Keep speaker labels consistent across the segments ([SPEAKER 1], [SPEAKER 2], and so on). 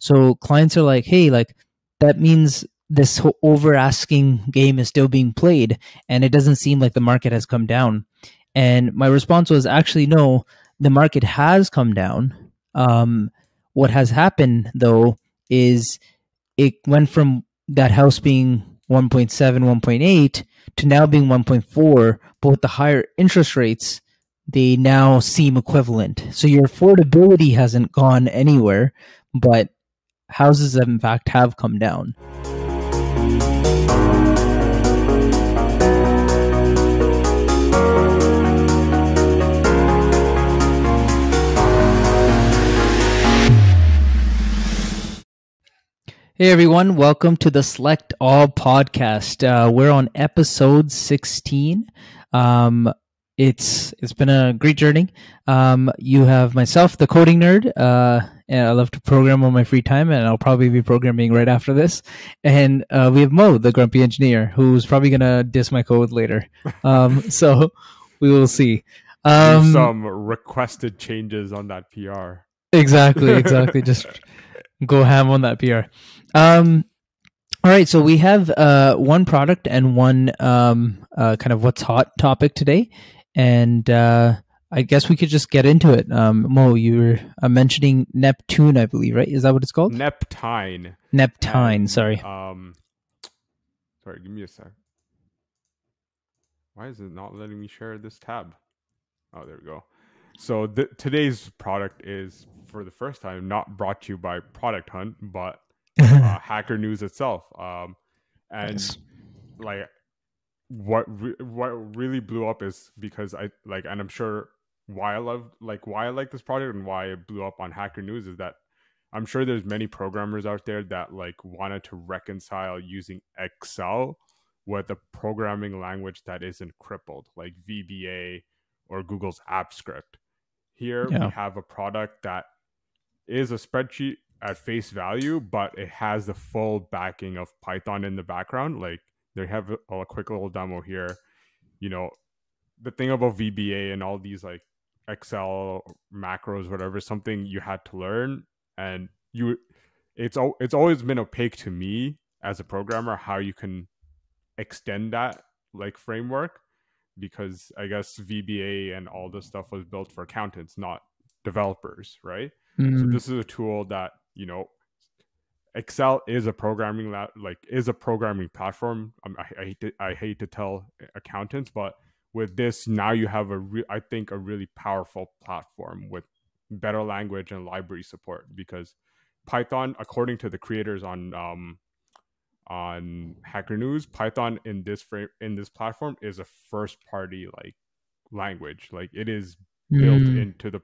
[SPEAKER 1] So clients are like, hey, like that means this whole over asking game is still being played, and it doesn't seem like the market has come down. And my response was, actually, no, the market has come down. What has happened though is it went from that house being 1.7, 1.8 to now being 1.4, but with the higher interest rates, they now seem equivalent. So your affordability hasn't gone anywhere, but houses in fact have come down. Hey everyone, welcome to the Select All podcast. We're on episode 16. It's been a great journey. You have myself, the coding nerd, and I love to program on my free time, and I'll probably be programming right after this. And we have Mo, the grumpy engineer, who's probably gonna diss my code later. So we will see.
[SPEAKER 2] Some requested changes on that PR.
[SPEAKER 1] Exactly. Just go ham on that PR. All right, so we have one product and one kind of what's hot topic today, and I guess we could just get into it. Mo, you were mentioning Neptyne, I believe, right? Is that what it's called?
[SPEAKER 2] Neptyne.
[SPEAKER 1] Neptyne. Sorry.
[SPEAKER 2] Sorry, give me a sec. Why is it not letting me share this tab? Oh, there we go. So today's product is, for the first time, not brought to you by Product Hunt, but Hacker News itself. And
[SPEAKER 1] Nice.
[SPEAKER 2] like what really blew up is because and I'm sure why I like this product and why it blew up on Hacker News is that I'm sure there's many programmers out there that wanted to reconcile using Excel with a programming language that isn't crippled, like VBA or Google's AppScript. Here we have a product that is a spreadsheet at face value, but it has the full backing of Python in the background. Like they have a quick little demo here. You know, the thing about VBA and all these like Excel macros, whatever, something you had to learn, and it's always been opaque to me as a programmer how you can extend that like framework, because I guess VBA and all this stuff was built for accountants, not developers, right? So this is a tool that, you know, Excel is a programming platform. I hate to tell accountants, but with this now you have I think a really powerful platform with better language and library support, because Python, according to the creators on Hacker News, Python in this platform is a first party like language. Like it is built into the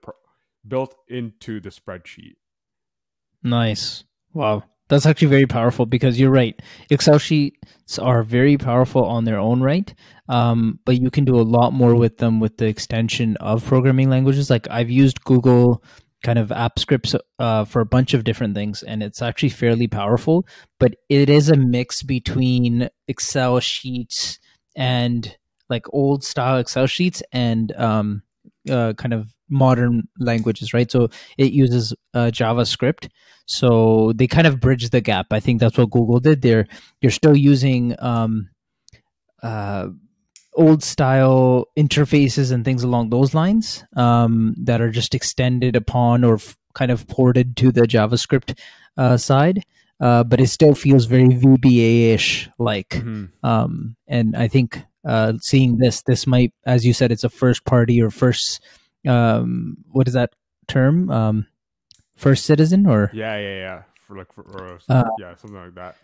[SPEAKER 2] spreadsheet.
[SPEAKER 1] Nice. Wow. That's actually very powerful, because you're right. Excel sheets are very powerful on their own right, but you can do a lot more with them with the extension of programming languages. Like I've used Google kind of app scripts for a bunch of different things, and it's actually fairly powerful, but it is a mix between Excel sheets and like old style Excel sheets and kind of modern languages, right? So it uses JavaScript. So they kind of bridge the gap. I think that's what Google did. You're still using old style interfaces and things along those lines that are just extended upon or kind of ported to the JavaScript side. But it still feels very VBA-ish like. And I think seeing this might, as you said, it's a first party or first, what is that term? First citizen or?
[SPEAKER 2] Yeah. For something like that.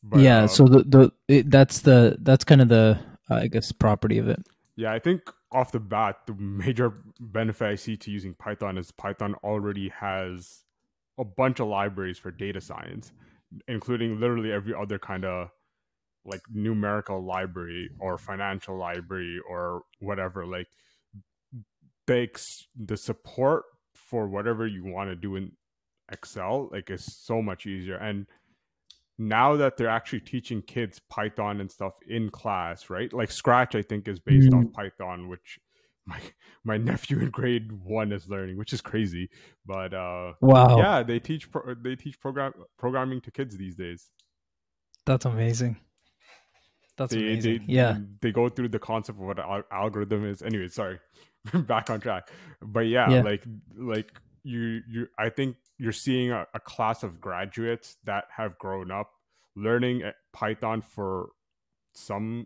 [SPEAKER 1] But, so that's kind of the I guess property of it.
[SPEAKER 2] Yeah, I think off the bat, the major benefit I see to using Python is Python already has a bunch of libraries for data science, including literally every other kind of like numerical library or financial library or whatever. Like the support for whatever you want to do in Excel like is so much easier. And now that they're actually teaching kids Python and stuff in class, right? Like Scratch, I think, is based off Python, which my my nephew in grade 1 is learning, which is crazy. But
[SPEAKER 1] Wow,
[SPEAKER 2] yeah, they teach programming to kids these days.
[SPEAKER 1] that's amazing. That's
[SPEAKER 2] they
[SPEAKER 1] amazing.
[SPEAKER 2] they
[SPEAKER 1] Yeah,
[SPEAKER 2] they go through the concept of what an algorithm is. Anyway, sorry, back on track. But yeah,
[SPEAKER 1] yeah,
[SPEAKER 2] like you I think you're seeing a class of graduates that have grown up learning Python for some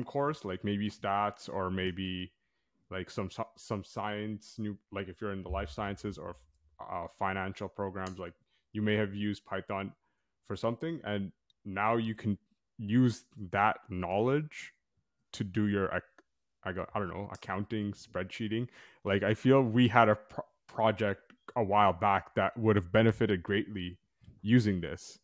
[SPEAKER 2] course, like maybe stats, or maybe like some science, new, like if you're in the life sciences or financial programs, like you may have used Python for something, and now you can use that knowledge to do your I don't know, accounting, spreadsheeting. Like I feel we had a project a while back that would have benefited greatly using this.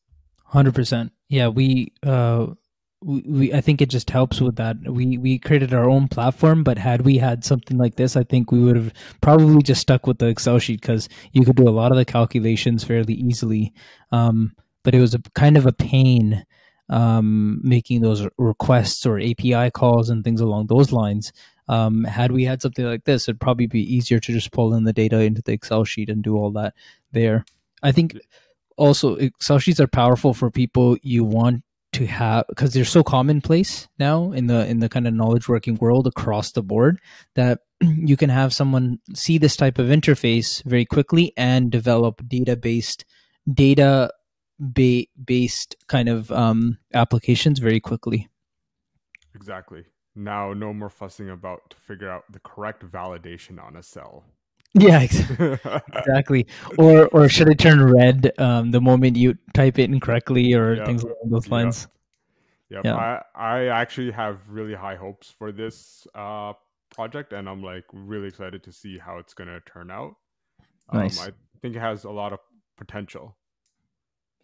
[SPEAKER 1] 100%. Yeah, we I think it just helps with that. We created our own platform, but had we had something like this, I think we would have probably just stuck with the Excel sheet because you could do a lot of the calculations fairly easily. But it was a kind of a pain making those requests or API calls and things along those lines. Had we had something like this, it'd probably be easier to just pull in the data into the Excel sheet and do all that there. I think also Excel sheets are powerful for people you want to have because they're so commonplace now in the kind of knowledge working world across the board that you can have someone see this type of interface very quickly and develop data based kind of applications very quickly.
[SPEAKER 2] Exactly. Now, no more fussing about to figure out the correct validation on a cell.
[SPEAKER 1] Yeah, exactly. Or should it turn red the moment you type it incorrectly or
[SPEAKER 2] Yep.
[SPEAKER 1] things along those
[SPEAKER 2] Yep.
[SPEAKER 1] lines?
[SPEAKER 2] Yep.
[SPEAKER 1] Yeah,
[SPEAKER 2] I actually have really high hopes for this project, and I'm like really excited to see how it's gonna turn out.
[SPEAKER 1] nice.
[SPEAKER 2] I think it has a lot of potential.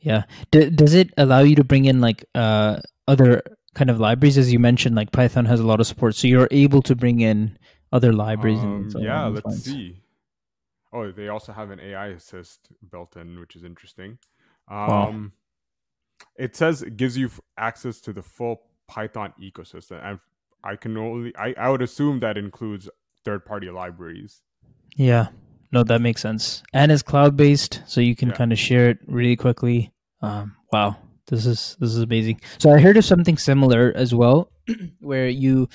[SPEAKER 1] Yeah. Does it allow you to bring in like other kind of libraries as you mentioned? Like Python has a lot of support, so you're able to bring in other libraries and so
[SPEAKER 2] Yeah,
[SPEAKER 1] along those
[SPEAKER 2] let's
[SPEAKER 1] lines.
[SPEAKER 2] see. Oh, they also have an AI assist built in, which is interesting.
[SPEAKER 1] Wow.
[SPEAKER 2] Um, it says it gives you access to the full Python ecosystem, and I would assume that includes third party libraries.
[SPEAKER 1] Yeah. No, that makes sense. And it's cloud based, so you can
[SPEAKER 2] Yeah.
[SPEAKER 1] kind of share it really quickly. Wow. This is amazing. So I heard of something similar as well, where you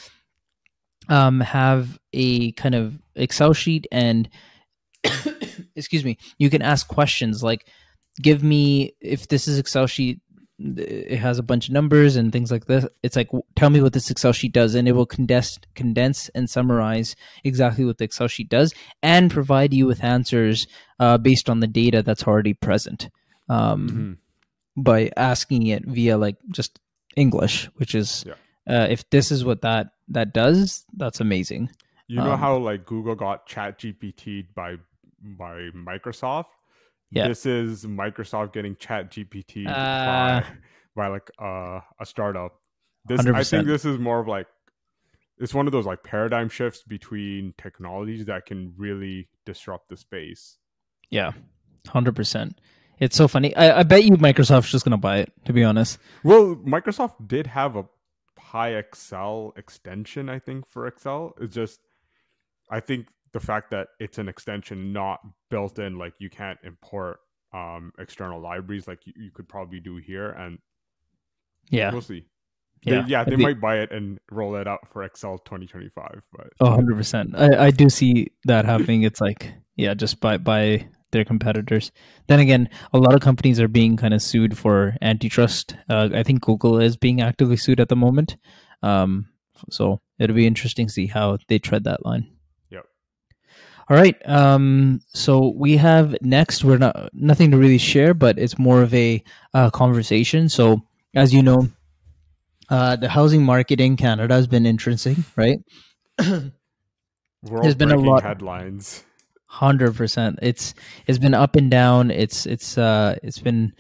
[SPEAKER 1] have a kind of Excel sheet and excuse me, you can ask questions like give me if this is Excel sheet it has a bunch of numbers and things like this. It's like tell me what this Excel sheet does, and it will condense and summarize exactly what the Excel sheet does, and provide you with answers based on the data that's already present
[SPEAKER 2] Mm-hmm.
[SPEAKER 1] by asking it via like just English, which is
[SPEAKER 2] Yeah.
[SPEAKER 1] if this is what that does, that's amazing.
[SPEAKER 2] You know
[SPEAKER 1] Um,
[SPEAKER 2] how like Google got Chat GPT by Microsoft?
[SPEAKER 1] yeah,
[SPEAKER 2] This is Microsoft getting Chat GPT
[SPEAKER 1] uh,
[SPEAKER 2] by like a startup. This, I think
[SPEAKER 1] 100%.
[SPEAKER 2] this is more of like, it's one of those like paradigm shifts between technologies that can really disrupt the space.
[SPEAKER 1] Yeah, 100%. It's so funny. I bet you Microsoft's just gonna buy it. To be honest.
[SPEAKER 2] Well, Microsoft did have a Pi Excel extension, I think, for Excel. It's just, I think the fact that it's an extension not built in, like you can't import external libraries like you could probably do here, and
[SPEAKER 1] Yeah,
[SPEAKER 2] we'll see.
[SPEAKER 1] yeah.
[SPEAKER 2] They might buy it and roll it out for Excel 2025, but
[SPEAKER 1] 100%. I do see that happening. It's like yeah, just by their competitors. Then again, a lot of companies are being kind of sued for antitrust. I think Google is being actively sued at the moment. Um, so it'll be interesting to see how they tread that line.
[SPEAKER 2] yep.
[SPEAKER 1] All right. So we have next. We're not nothing to really share, but it's more of a conversation. So as you know, the housing market in Canada has been interesting, right? There's
[SPEAKER 2] World
[SPEAKER 1] been a
[SPEAKER 2] breaking
[SPEAKER 1] lot.
[SPEAKER 2] headlines.
[SPEAKER 1] 100%. It's been up and down. It's been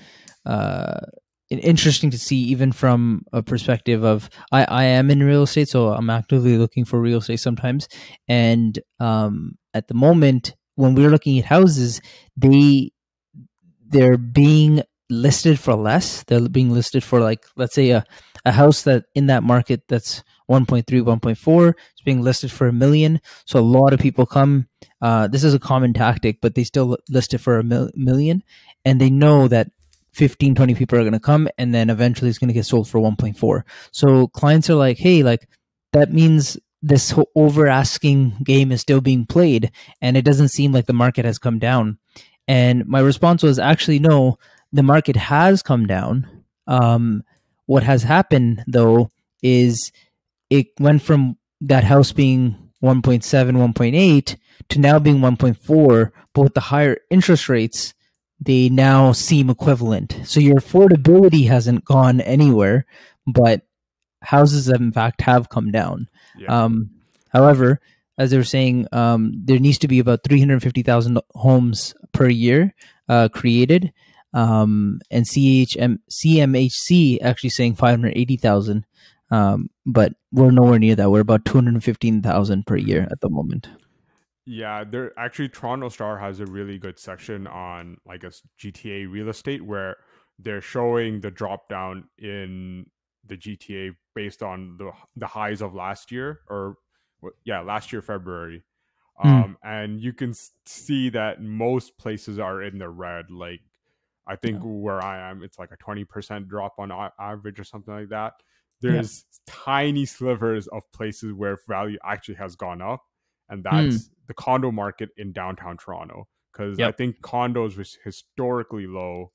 [SPEAKER 1] interesting to see, even from a perspective of I am in real estate, so I'm actively looking for real estate sometimes. And at the moment, when we're looking at houses, they're being listed for less. They're being listed for, like, let's say a house that in that market that's 1.3, 1.4 is being listed for $1 million. So a lot of people come. This is a common tactic, but they still list it for $1 million, and they know that 15, 20 people are going to come, and then eventually it's going to get sold for 1.4. So clients are like, hey, like, that means this whole over asking game is still being played, and it doesn't seem like the market has come down. And my response was, actually, no, the market has come down. What has happened, though, is it went from that house being 1.7, 1.8 to now being 1.4, but with the higher interest rates, they now seem equivalent. So your affordability hasn't gone anywhere, but houses in fact have come down.
[SPEAKER 2] Yeah.
[SPEAKER 1] However, as they were saying, there needs to be about 350,000 homes per year created, and CMHC actually saying 580,000, but we're nowhere near that. We're about 215,000 per year at the moment.
[SPEAKER 2] Yeah, there actually Toronto Star has a really good section on, I guess, GTA real estate, where they're showing the drop down in the GTA based on the highs of last year, or last year February. And you can see that most places are in the red. Like, I think where I am, it's like a 20% drop on average or something like that. There's tiny slivers of places where value actually has gone up, and that's the condo market in downtown Toronto, because I think condos was historically low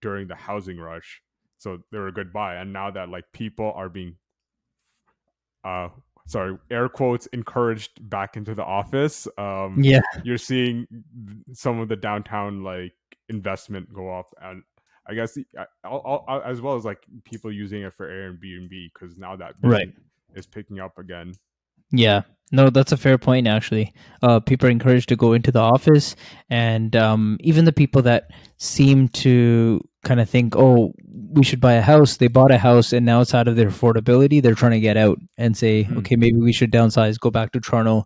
[SPEAKER 2] during the housing rush, so they're a good buy. And now that, like, people are being air quotes, encouraged back into the office, you're seeing some of the downtown, like, investment go up. And I guess I'll, as well as, like, people using it for Airbnb, because now that business is picking up again.
[SPEAKER 1] Yeah, no, that's a fair point, actually. People are encouraged to go into the office, and even the people that seem to kind of think, oh, we should buy a house, they bought a house and now it's out of their affordability. They're trying to get out and say, okay, maybe we should downsize, go back to Toronto,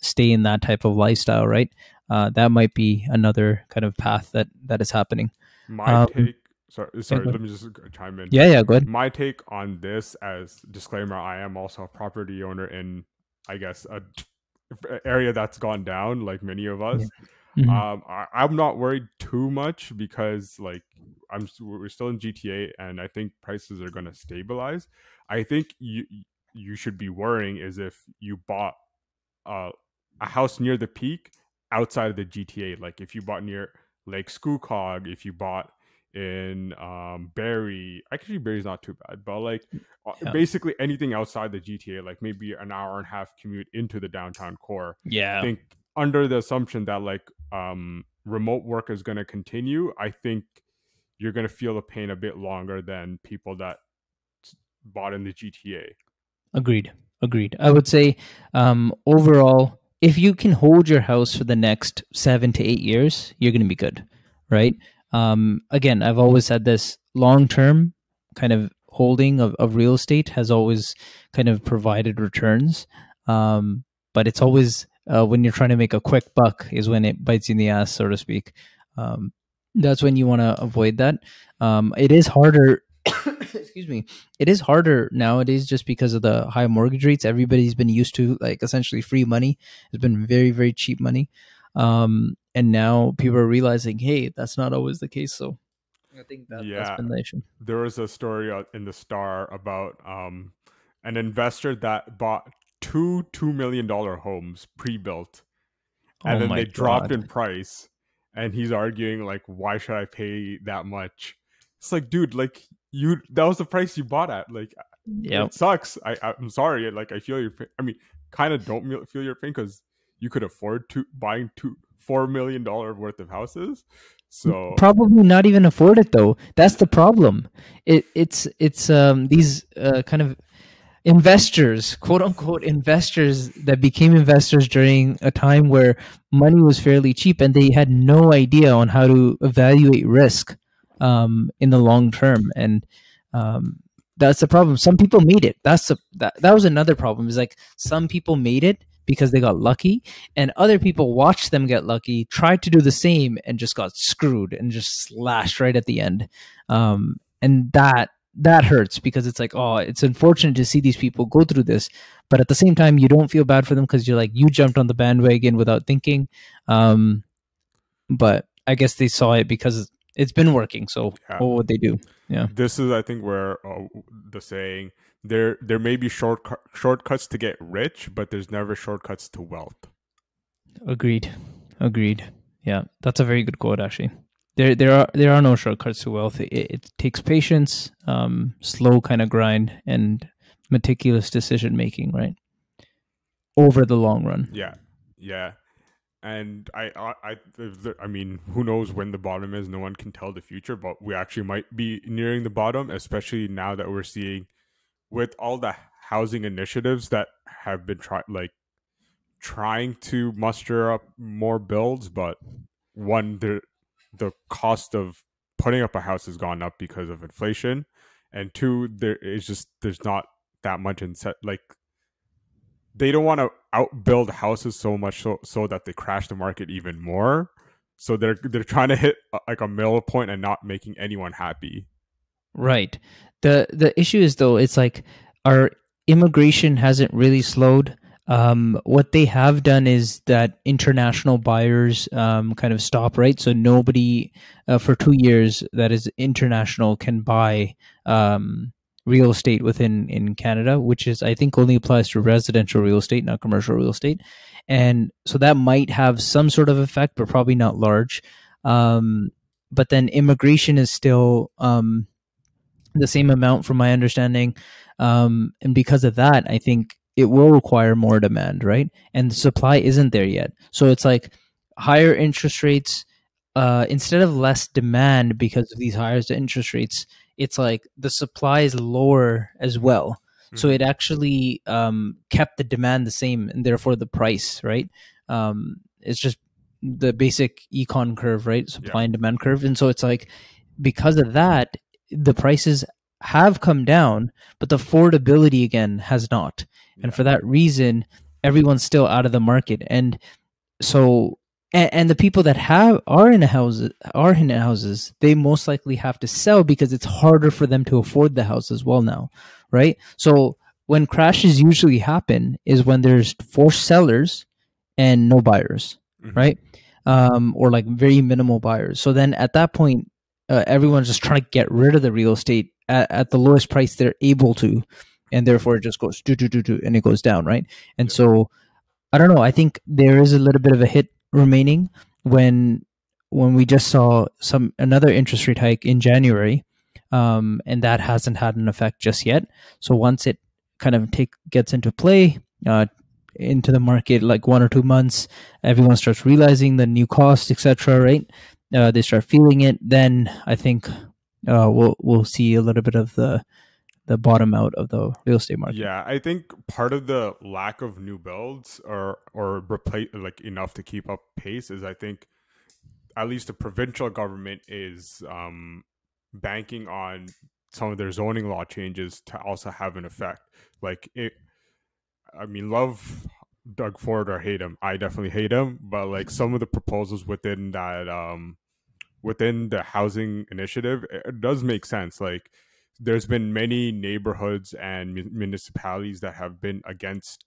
[SPEAKER 1] stay in that type of lifestyle, right? That might be another kind of path that is happening.
[SPEAKER 2] My take, sorry, let me just chime in.
[SPEAKER 1] Yeah, go ahead.
[SPEAKER 2] My take on this, as disclaimer, I am also a property owner in, I guess, a area that's gone down, like many of us. I'm not worried too much, because, like, we're still in GTA, and I think prices are going to stabilize. I think you should be worrying is if you bought a house near the peak outside of the GTA, like if you bought near Lake Scoocog, if you bought in Barrie. Actually, Barrie's not too bad, but, like, basically anything outside the GTA, like maybe an hour and a half commute into the downtown core. I think, under the assumption that, like, remote work is going to continue, I think you're going to feel the pain a bit longer than people that bought in the GTA.
[SPEAKER 1] Agreed. I would say, overall, if you can hold your house for the next 7 to 8 years, you're going to be good, right? Again, I've always said this, long-term kind of holding of real estate has always kind of provided returns. But it's always, when you're trying to make a quick buck is when it bites you in the ass, so to speak. That's when you want to avoid that. It is harder. Excuse me. It is harder nowadays just because of the high mortgage rates. Everybody's been used to, like, essentially free money. It's been very, very cheap money. And now people are realizing, hey, that's not always the case. So I think that's been the issue.
[SPEAKER 2] There was a story in the Star about an investor that bought two $2 million homes pre-built, and then they dropped in price, and he's arguing, like, why should I pay that much? It's like, dude, like, that was the price you bought at. Like, it sucks. I'm sorry. Like, I feel your pain. I mean, kind of don't feel your pain, because you could afford buying $4 million worth of houses. So
[SPEAKER 1] probably not even afford it, though. That's the problem. It's these kind of investors, quote unquote investors, that became investors during a time where money was fairly cheap, and they had no idea on how to evaluate risk in the long term. And that's the problem. Some people made it. That was another problem, is, like, some people made it because they got lucky, and other people watched them get lucky, tried to do the same, and just got screwed and just slashed right at the end. And that hurts because it's like, oh, it's unfortunate to see these people go through this, but at the same time, you don't feel bad for them because you're like, you jumped on the bandwagon without thinking. But I guess they saw it because it's been working. So
[SPEAKER 2] Yeah.
[SPEAKER 1] what would they do? Yeah.
[SPEAKER 2] This is, I think, where the saying there may be shortcuts to get rich, but there's never shortcuts to wealth.
[SPEAKER 1] Agreed. Yeah, that's a very good quote, actually. There are no shortcuts to wealth. It takes patience, slow kind of grind, and meticulous decision making, right? Over the long run.
[SPEAKER 2] Yeah, yeah. And I mean, who knows when the bottom is? No one can tell the future, but we actually might be nearing the bottom, especially now that we're seeing with all the housing initiatives that have been trying to muster up more builds, but one, the cost of putting up a house has gone up because of inflation, and two, there's not that much like they don't want to outbuild houses so much so that they crash the market even more. So they're trying to hit like a middle point and not making anyone happy.
[SPEAKER 1] Right. The issue is, though, it's like our immigration hasn't really slowed. What they have done is that international buyers kind of stop, right? So nobody for 2 years that is international can buy real estate in Canada, which is, I think, only applies to residential real estate, not commercial real estate. And so that might have some sort of effect, but probably not large. But then immigration is still the same amount from my understanding. And because of that, I think it will require more demand, right? And the supply isn't there yet. So it's like higher interest rates, instead of less demand because of these higher interest rates, it's like the supply is lower as well. So it actually kept the demand the same, and therefore the price, right? It's just the basic econ curve, right? Supply and demand curve. And so it's like, because of that, the prices have come down, but the affordability again has not. And for that reason, everyone's still out of the market. And so, and the people that are in houses, they most likely have to sell because it's harder for them to afford the house as well now, right? So when crashes usually happen is when there's forced sellers and no buyers, right? Or like very minimal buyers. So then at that point, everyone's just trying to get rid of the real estate at the lowest price they're able to, and therefore it just goes do and it goes down, right? And so I don't know. I think there is a little bit of a hit remaining when we just saw another interest rate hike in January, and that hasn't had an effect just yet. So once it kind of gets into play, into the market, like 1 or 2 months, everyone starts realizing the new cost, etc. Right? They start feeling it. Then I think we'll see a little bit of the bottom out of the real estate market.
[SPEAKER 2] Yeah, I think part of the lack of new builds or replace like enough to keep up pace is, I think, at least the provincial government is banking on some of their zoning law changes to also have an effect. Like I mean, love Doug Ford or hate him. I definitely hate him, but like some of the proposals within that within the housing initiative, it does make sense. Like there's been many neighborhoods and municipalities that have been against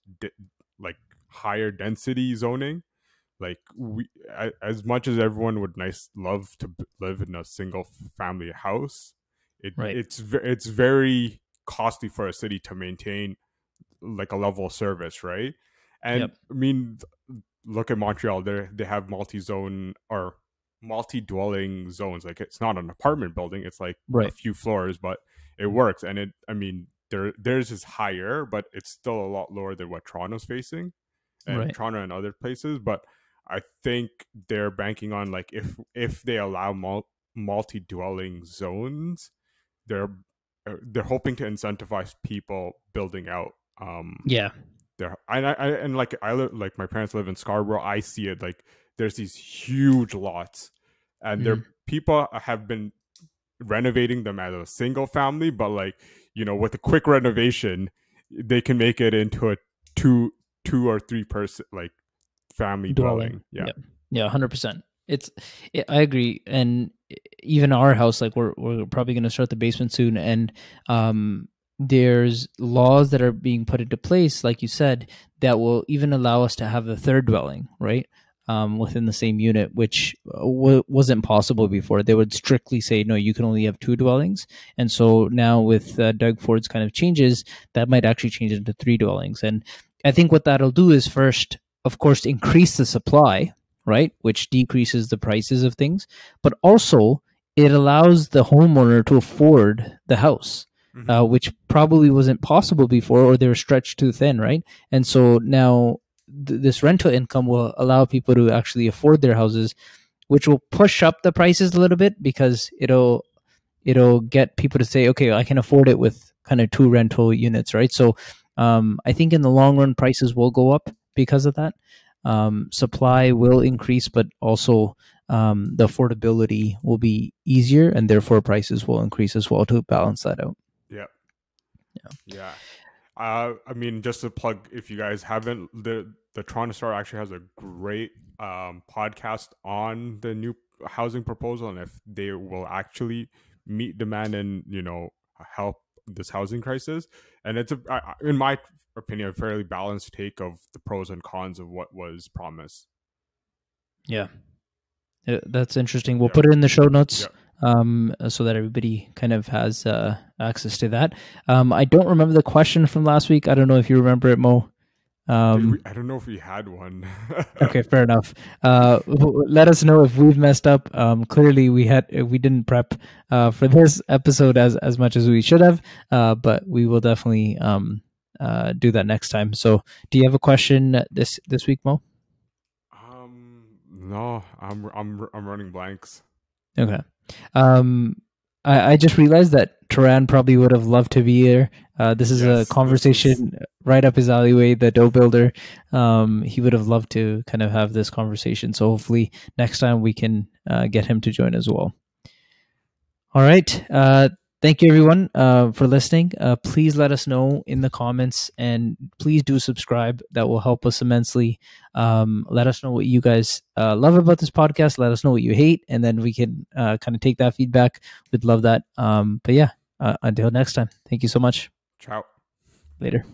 [SPEAKER 2] like higher density zoning. Like as much as everyone would love to live in a single family house, it's very costly for a city to maintain like a level of service, right? And I mean, look at Montreal. They have multi-zone or multi-dwelling zones. Like it's not an apartment building; it's like a few floors, but it works. And theirs is higher, but it's still a lot lower than what Toronto's facing, and Toronto and other places. But I think they're banking on, like, if they allow multi-dwelling zones, they're hoping to incentivize people building out. Like my parents live in Scarborough. I see it, like there's these huge lots, and there people have been renovating them as a single family, but like, with a quick renovation, they can make it into a 2 or 3 person like family dwelling. Yeah.
[SPEAKER 1] Yeah, 100%. I agree. And even our house, like we're probably going to start the basement soon, and there's laws that are being put into place, like you said, that will even allow us to have a third dwelling, right? Within the same unit, which wasn't possible before. They would strictly say, no, you can only have 2 dwellings. And so now with Doug Ford's kind of changes, that might actually change into 3 dwellings. And I think what that'll do is first, of course, increase the supply, right? Which decreases the prices of things, but also it allows the homeowner to afford the house, which probably wasn't possible before, or they were stretched too thin, right? And so now this rental income will allow people to actually afford their houses, which will push up the prices a little bit because it'll get people to say, okay, I can afford it with kind of 2 rental units, right? So I think in the long run, prices will go up because of that. Supply will increase, but also the affordability will be easier, and therefore prices will increase as well to balance that out.
[SPEAKER 2] Yeah. I mean, just to plug, if you guys haven't, the Toronto Star actually has a great podcast on the new housing proposal, and if they will actually meet demand and help this housing crisis. And it's in my opinion, a fairly balanced take of the pros and cons of what was promised.
[SPEAKER 1] Yeah, that's interesting. We'll put it in the show notes. So that everybody kind of has access to that. I don't remember the question from last week. I don't know if you remember it, Mo.
[SPEAKER 2] I don't know if we had one.
[SPEAKER 1] Okay, fair enough. Let us know if we've messed up. Clearly, we didn't prep for this episode as much as we should have, but we will definitely do that next time. So, do you have a question this week, Mo?
[SPEAKER 2] No, I'm running blanks.
[SPEAKER 1] Okay. I just realized that Turan probably would have loved to be here. This is a conversation right up his alleyway, the dough builder. He would have loved to kind of have this conversation. So hopefully next time we can get him to join as well. All right. Thank you, everyone, for listening. Please let us know in the comments, and please do subscribe. That will help us immensely. Let us know what you guys love about this podcast. Let us know what you hate, and then we can kind of take that feedback. We'd love that. But yeah, until next time, thank you so much.
[SPEAKER 2] Ciao.
[SPEAKER 1] Later.